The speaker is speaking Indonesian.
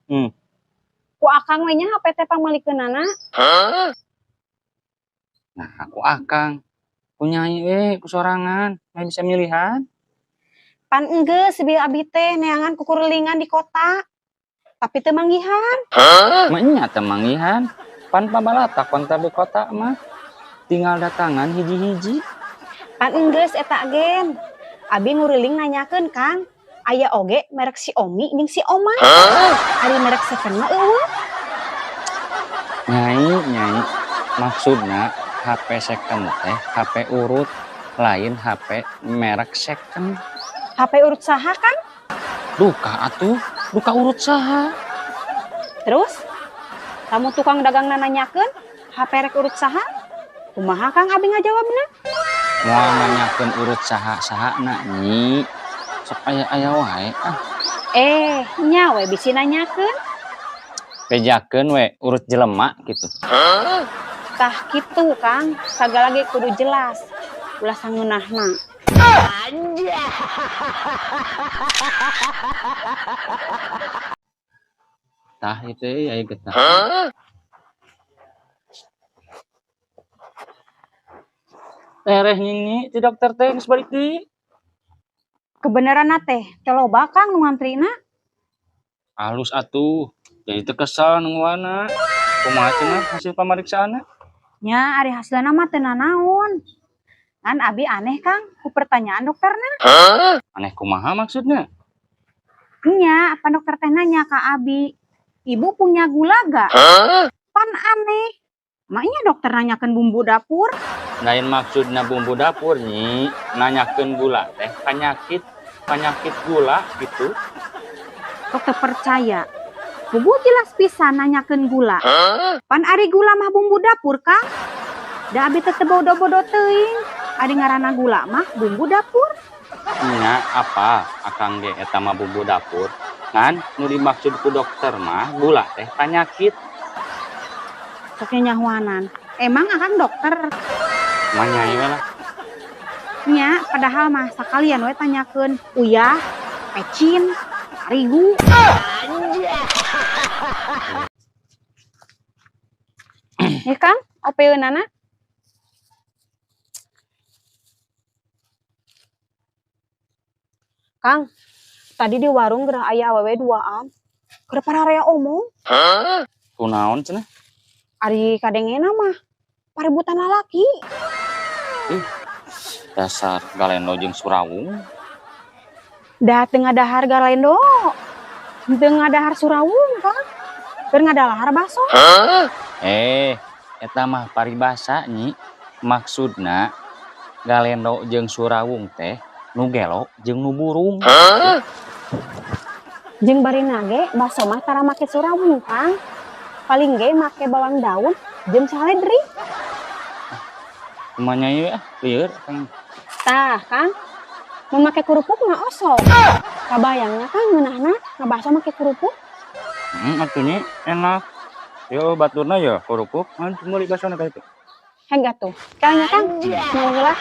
Hmm. Ku akang we nya HP teh pamalikeunana. Nah, aku akang. Punya ku sorangan. Nggak bisa milihan. Pan enggeus sibil abi teh neangan kukurelingan di kota. Tapi teu manggihan. Maknya temanggihan. Pan pabalata konta di kota mah. Tinggal datangan hiji-hiji. Pan enggeus eta gen. Abi nguriling nanyakeun Kang. Aya oge merek si Omi jeung si Oma. Ari merek second mah eueuh. Nyai. Maksudna HP second teh HP urut. Lain HP merek second. HP urut saha Kang? Duka atuh. Duka urut saha. Terus kamu tukang dagang nanyakeun HP rek urut saha? Kumaha Kang abi ngajawabna? Mau nanyakeun urut saha na nyi. Sok aya wae ah. Nya we bisi nanyakeun. Bejakeun we urut jelema gitu. Tah kitu Kang, sagala ge kudu jelas. Ulah sangeunahna. Tah itu aya getah. Tereh nyinyi ti dokter teh geus balik deui. Kebenaran teh loba Kang nu ngantrina. Halus atuh. Jadi teu kesal nungguana. Kumaha cenah hasil pamariksaana? Nya ari hasilna mah teu nanaon. Kan abi aneh Kang ku pertanyaan dokterna. Aneh kumaha maksudnya? Nya apa dokter teh nanya ka abi, ibu punya gula gak? Pan aneh. Maknya dokter nanyakeun bumbu dapur. Lain maksudna bumbu dapur nyi, nanyakeun gula teh penyakit gula gitu. Dokter percaya. Bubu jelas pisan nanyakeun gula. Pan ari gula mah bumbu dapur Kang. Da abi teh bodo-bodo teuing. Ari ngaranna gula mah bumbu dapur. Nya apa akang ge eta mah bumbu dapur. Ngan nu dimaksud ku dokter mah gula teh penyakit. Sok nyahuanan. Emang akang dokter? Manyai we lah. Nya padahal mah sakalian we tanyakeun uyah, pecin, terigu. Ya Kang, opeunana? Kang, tadi di warung gerah aya awewe duaan. Keur pararea omong. Kunaon cenah? Ari kadengena mah paributan lalaki. Dasar galendo jeung surawung. Da teu ngadahar galendo. Teu ngadahar surawung, Kang. Keur ngadahar baso. Eta mah paribasa nyi. Maksudna galendo jeung surawung teh nu gelo jeung nu burung. Jeung barina ge baso mah tara make surawung, Kang. Paling ge make bawang daun jeung saledri. Manyai we lieur Kang. Tah, Kang. Mun make kerupuk mah osok. Kabayangnya Kang ngeunahna ngabaso make kerupuk. Atuh nyi enak. Yo baturna ya kerupuk, meuli basona ka itu. Hengga tuh. Kayaknya Kang. Mau heula.